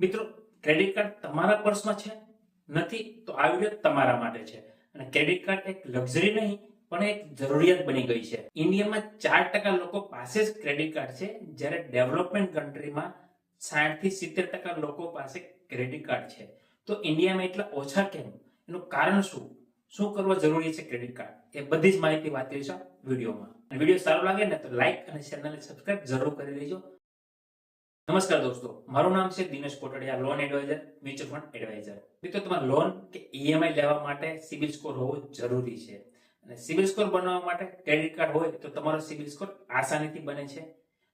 મિત્રો, credit card તમારા પર્સમાં છે નથી તો આ વિડીયો તમારા માટે છે. અને ક્રેડિટ કાર્ડ એક લક્ઝરી નહીં પણ એક જરૂરિયાત બની ગઈ છે. ઇન્ડિયામાં 4% લોકો પાસે જ ક્રેડિટ કાર્ડ છે, જ્યારે ડેવલપમેન્ટ કન્ટ્રીમાં 60 થી 70% લોકો પાસે ક્રેડિટ કાર્ડ છે. તો ઇન્ડિયામાં એટલા ઓછા કેમ? એનું કારણ શું કરવા જરૂરી છે ક્રેડિટ કાર્ડ? એ બધી જ માહિતી વાત કરીશું વિડીયોમાં. અને વિડીયો સારો લાગે ને તો લાઈક અને ચેનલને સબસ્ક્રાઇબ જરૂર કરી દેજો. નમસ્કાર દોસ્તો, મારું નામ છે Dinesh Kotadia, loan adviser, mutual fund adviser. મિત્રો, તમારે લોન કે ઈએમઆઈ લેવા માટે સિબિલ સ્કોર હોવો જરૂરી છે. અને સિબિલ સ્કોર બનાવવા માટે ક્રેડિટ કાર્ડ હોય તો તમારો સિબિલ સ્કોર આસાનીથી બને છે.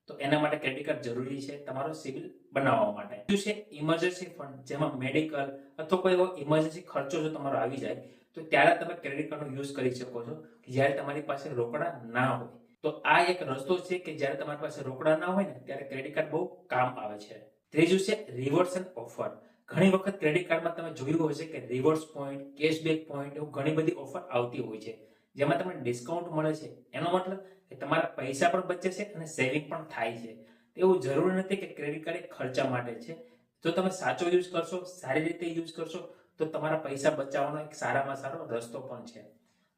તો એના માટે ક્રેડિટ કાર્ડ જરૂરી છે તમારો સિબિલ બનાવવા માટે. બીજું છે ઇમરજન્સી ફંડ, જેમાં મેડિકલ અથવા કોઈ એવો ઇમરજન્સી ખર્ચો જો તમારો આવી જાય તો ત્યારે તમે ક્રેડિટ કાર્ડનો યુઝ કરી શકો છો, જ્યારે તમારી પાસે રોકડા ના હોય. તો આ એક રસ્તો છે કે જ્યારે તમારી પાસે રોકડા ના હોય ને ત્યારે ક્રેડિટ કાર્ડ બહુ કામ આવે છે. ત્રીજું છે રિવોર્ડ્સ એન્ડ ઓફર. ઘણી વખત ક્રેડિટ કાર્ડમાં તમે જોયું હશે કે રિવોર્ડ્સ પોઈન્ટ, કેશબેક પોઈન્ટ, એવું ઘણી બધી ઓફર આવતી હોય છે, જેમાં તમને ડિસ્કાઉન્ટ મળે છે. એનો મતલબ કે તમારા પૈસા પણ બચે છે અને સેવિંગ પણ થાય છે. એવું જરૂરી નથી કે ક્રેડિટ કાર્ડ એક ખર્ચા માટે છે. જો તમે સાચો યુઝ કરશો, સારી રીતે યુઝ કરશો તો તમારા પૈસા બચાવવાનો એક સારામાં સારો રસ્તો પણ છે.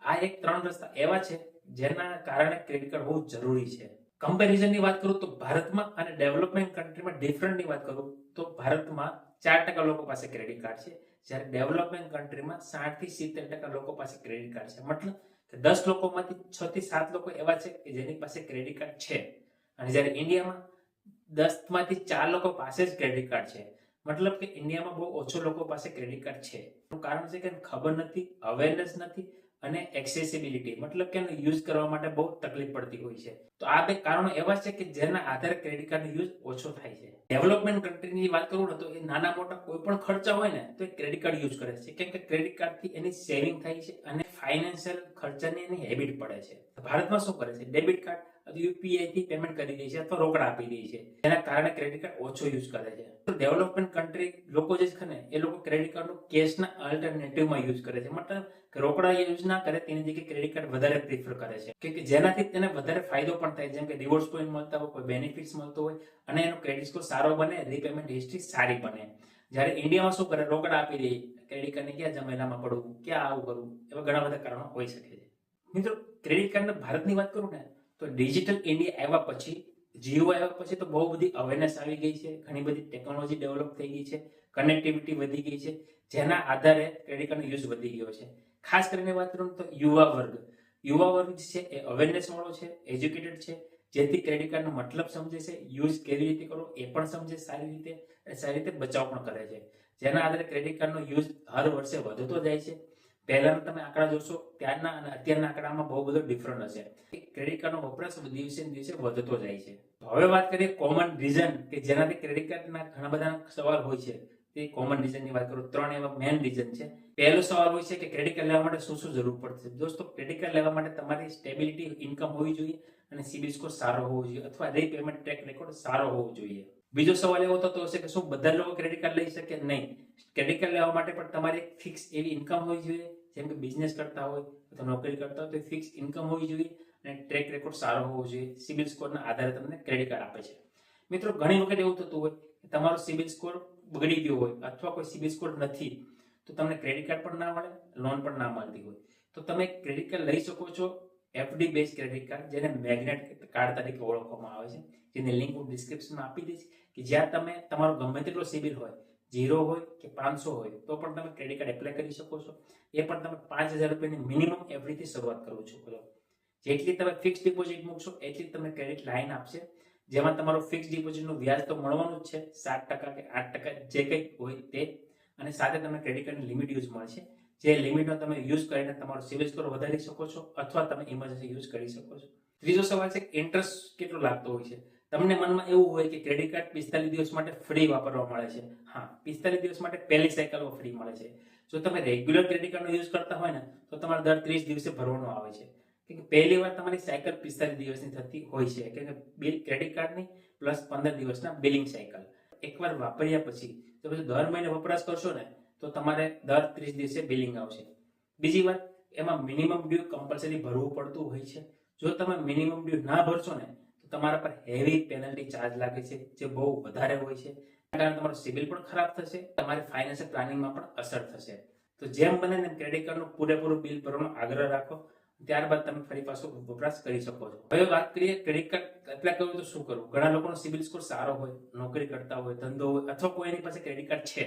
આ એક 3 રસ્તા એવા છે જેના કારણે ક્રેડિટ કાર્ડ બહુ જરૂરી છે. કમ્પેરિઝનની વાત કરું તો ભારતમાં અને ડેવલપમેન્ટ કન્ટ્રીમાં ડિફરન્ટની વાત કરું તો ભારતમાં 4% લોકો પાસે ક્રેડિટ કાર્ડ છે, જ્યારે ડેવલપમેન્ટ કન્ટ્રીમાં 60 થી 70% લોકો પાસે ક્રેડિટ કાર્ડ છે. મતલબ કે 10 લોકોમાંથી 6 થી 7 લોકો એવા છે કે જેની પાસે ક્રેડિટ કાર્ડ છે. અને જ્યારે ઇન્ડિયામાં 10 માંથી 4 લોકો પાસે જ ક્રેડિટ કાર્ડ છે. મતલબ કે ઇન્ડિયામાં બહુ ઓછો લોકો પાસે ક્રેડિટ કાર્ડ છે. એનું કારણ છે કે ખબર નથી, અવેરનેસ નથી અને એક્સેસિબિલિટી, મતલબ કે એનો યુઝ કરવા માટે બહુ તકલીફ પડતી હોય છે. તો આ બે કારણો એવા છે કે જેના આધારે ક્રેડિટ કાર્ડનો યુઝ ઓછો થાય છે. ડેવલપમેન્ટ કન્ટ્રીની વાત કરું ને તો એ નાના મોટા કોઈ પણ ખર્ચા હોય ને તો એ ક્રેડિટ કાર્ડ યુઝ કરે છે, કેમ કે ક્રેડિટ કાર્ડથી એની સેવિંગ થાય છે અને ફાઇનાન્શિયલ ખર્ચાની એની હેબિટ પડે છે. ભારતમાં શું કરે છે? ડેબિટ કાર્ડ યુપીઆઈ થી પેમેન્ટ કરી દે છે અથવા રોકડા આપી દે છે, જેના કારણે ક્રેડિટ કાર્ડ ઓછો યુઝ કરે છે. તો ડેવલપમેન્ટ કન્ટ્રી લોકો જે છે ને એ લોકો ક્રેડિટ કાર્ડનો કેશના અલ્ટરનેટિવમાં યુઝ કરે છે. મતલબ કે રોકડા યુઝ ના કરે તેની જગ્યાએ ક્રેડિટ કાર્ડ વધારે પ્રિફર કરે છે, કે જેનાથી તેને વધારે ફાયદો પણ થાય, જેમ કે રિવોર્ડ્સ પોઈન્ટ મળતા હોય, કોઈ બેનિફિટ્સ મળતો હોય અને એનો ક્રેડિટ સ્કોર સારો બને, રીપેમેન્ટ હિસ્ટ્રી સારી બને. જ્યારે ઇન્ડિયામાં શું કરે? રોકડા આપી દે, ક્રેડિટ કાર્ડને ક્યાં ઝમેલામાં પડવું, ક્યાં આવું કરવું, એવા ઘણા બધા કારણો હોઈ શકે છે. મિત્રો, ક્રેડિટ કાર્ડના ભારતની વાત કરું ને તો ડિજિટલ ઇન્ડિયા આવ્યા પછી, જીઓ આવ્યા પછી તો બહુ બધી અવેરનેસ આવી ગઈ છે, ઘણી બધી ટેકનોલોજી ડેવલપ થઈ ગઈ છે, કનેક્ટિવિટી વધી ગઈ છે, જેના આધારે ક્રેડિટ કાર્ડનો યુઝ વધી ગયો છે. ખાસ કરીને વાત કરું તો યુવા વર્ગ છે એ અવેરનેસ વાળો છે, એજ્યુકેટેડ છે, જેથી ક્રેડિટ કાર્ડનો મતલબ સમજે છે, યુઝ કેવી રીતે કરવો એ પણ સમજે સારી રીતે, સારી રીતે બચાવ પણ કરે છે. જેના આધારે ક્રેડિટ કાર્ડનો યુઝ હર વર્ષે વધતો જાય છે. પહેલાના તમે આંકડા જોશો ત્યારના અને અત્યારના આંકડામાં બહુ બધો ડિફરન્ટ હશે. ક્રેડિટ કાર્ડનો વપરાશ દિવસે ને દિવસે વધતો જાય છે. હવે વાત કરીએ કોમન રીઝન કે જેનાથી ક્રેડિટ કાર્ડના ઘણા બધા સવાલ હોય છે. તે કોમન રીઝનની વાત કરું, 3 એવા મેઇન રીઝન છે. પહેલો સવાલ હોય છે કે ક્રેડિટ કાર્ડ લેવા માટે શું જરૂર પડશે? દોસ્તો, ક્રેડિટ કાર્ડ લેવા માટે તમારી સ્ટેબિલિટી ઇન્કમ હોવી જોઈએ અને સિબિલ સ્કોર સારો હોવો જોઈએ અથવા રીપેમેન્ટ ટ્રેક રેકોર્ડ સારો હોવો જોઈએ. બીજો સવાલ એવો થતો હશે કે શું બધા લોકો ક્રેડિટ કાર્ડ લઈ શકે? નહીં. ક્રેડિટ કાર્ડ લેવા માટે પણ તમારી ફિક્સ એવી ઇન્કમ હોવી જોઈએ, જેમ કે બિઝનેસ કરતા હોય અથવા નોકરી કરતા હોય તો ફિક્સ ઇન્કમ હોવી જોઈએ અને ટ્રેક રેકોર્ડ સારો હોવો જોઈએ. સિબિલ સ્કોરના આધારે તમને ક્રેડિટ કાર્ડ આપે છે. મિત્રો, ઘણી વખત એવું થતું હોય કે તમારો સિબિલ સ્કોર બગડી ગયો હોય અથવા કોઈ સિબિલ સ્કોર નથી તો તમને ક્રેડિટ કાર્ડ પણ ના મળે, લોન પણ ના મળતી હોય. તો તમે ક્રેડિટ કાર્ડ લઈ શકો છો, એફડી બેઝ ક્રેડિટ કાર્ડ, જેને મેગ્નેટ કાર્ડ તરીકે ઓળખવામાં આવે છે, જેની લિંક હું ડિસ્ક્રિપ્શનમાં આપી દઈશ, કે જ્યાં તમે તમારો ગમે તેટલો સિબિલ હોય, 0 હોય કે 500 હોય તો પણ તમે ક્રેડિટ કાર્ડ એપ્લાય કરી શકો છો. એ પણ તમે 5000 રૂપિયાની મિનિમમ એફડીથી શરૂઆત કરો છો. જેટલી તમે ફિક્સ ડિપોઝિટ મૂકશો એટલી તમને ક્રેડિટ લાઇન આપશે, જેમાં તમારું ફિક્સ ડિપોઝિટનું વ્યાજ તો મળવાનું જ છે, 7% કે 8% જે કંઈ હોય તે, અને સાથે તમને ક્રેડિટ કાર્ડની લિમિટ યુઝ મળશે, જે લિમિટનો તમે યુઝ કરીને તમારો સિબિલ સ્કોર વધારી શકો છો અથવા તમે ઇમરજન્સી યુઝ કરી શકો છો. ત્રીજો સવાલ છે ઇન્ટરેસ્ટ કેટલો લાગતો હોય છે. તમને મનમાં એવું હોય કે ક્રેડિટ કાર્ડ 45 દિવસ માટે ફ્રી વાપરવા મળે છે. હા, 45 દિવસ માટે પહેલી સાયકલમાં ફ્રી મળે છે. જો તમે રેગ્યુલર ક્રેડિટ કાર્ડનો યુઝ કરતા હોય ને તો તમારે દર 30 દિવસે ભરવાનો આવે છે, કે પહેલી વાર તમારી સાયકલ 45 દિવસની થતી હોય છે, કે બિલ ક્રેડિટ કાર્ડની પ્લસ 15 દિવસના બિલિંગ સાયકલ. એકવાર વાપર્યા પછી તો પછી દર મહિને વપરાશ કરશો ને તો તમારે દર 30 દિવસે બિલિંગ આવશે. બીજી વાત, એમાં મિનિમમ ડ્યુ કમ્પલસરી ભરવું પડતું હોય છે. જો તમે મિનિમમ ડ્યુ ના ભરશો ને તો તમારા પર હેવી પેનલ્ટી ચાર્જ લાગે છે, જે બહુ વધારે હોય છે, કારણે તમારો સિબિલ પણ ખરાબ થશે, તમારી ફાઇનાન્શિયલ પ્લાનિંગમાં પણ અસર થશે. તો જેમ બને તેમ ક્રેડિટ કાર્ડનું પૂરેપૂરું બિલ ભરવાનો આગ્રહ રાખો, ત્યારબાદ તમે ફરી પાછો વપરાશ કરી શકો છો. હવે વાત કરીએ ક્રેડિટ કાર્ડ એપ્લાય કરવું તો શું કરવું. ઘણા લોકોનો સિબિલ સ્કોર સારો હોય, નોકરી કરતા હોય, ધંધો હોય, અથવા કોઈની પાસે ક્રેડિટ કાર્ડ છે,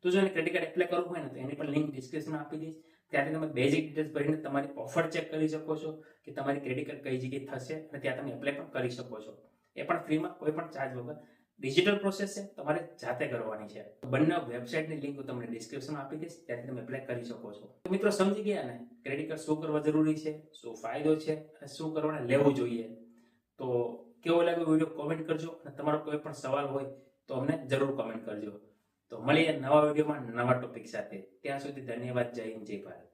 તો જો એને ક્રેડિટ કાર્ડ એપ્લાય કરવું હોય ને તો એની પણ લિંક ડિસ્ક્રિપ્શનમાં આપી દઈશ. ત્યાંથી તમે બેઝિક ડિટેલ્સ ભરીને તમારી ઓફર ચેક કરી શકો છો કે તમારી ક્રેડિટ કાર્ડ કઈ જગ્યાએ થશે, અને ત્યાં તમે એપ્લાય પણ કરી શકો છો. એ પણ ફ્રીમાં, કોઈ પણ ચાર્જ વગર. ડિજિટલ પ્રોસેસ છે, તમારે જાતે કરવાની છે. બંને વેબસાઇટની લિંક હું તમને ડિસ્ક્રિપ્શનમાં આપી દઈશ, ત્યાંથી તમે એપ્લાય કરી શકો છો. તો મિત્રો સમજી ગયા ને ક્રેડિટ કાર્ડ શું કરવા જરૂરી છે, શું ફાયદો છે, અને શું કરવાને લેવું જોઈએ. તો કેવો લાગ્યો વિડીયો કોમેન્ટ કરજો, અને તમારો કોઈ પણ સવાલ હોય તો અમને જરૂર કોમેન્ટ કરજો. તો મળીએ નવા વિડીયોમાં નવા ટોપિક સાથે. ત્યાં સુધી ધન્યવાદ. જય હિન્દ, જય ભારત.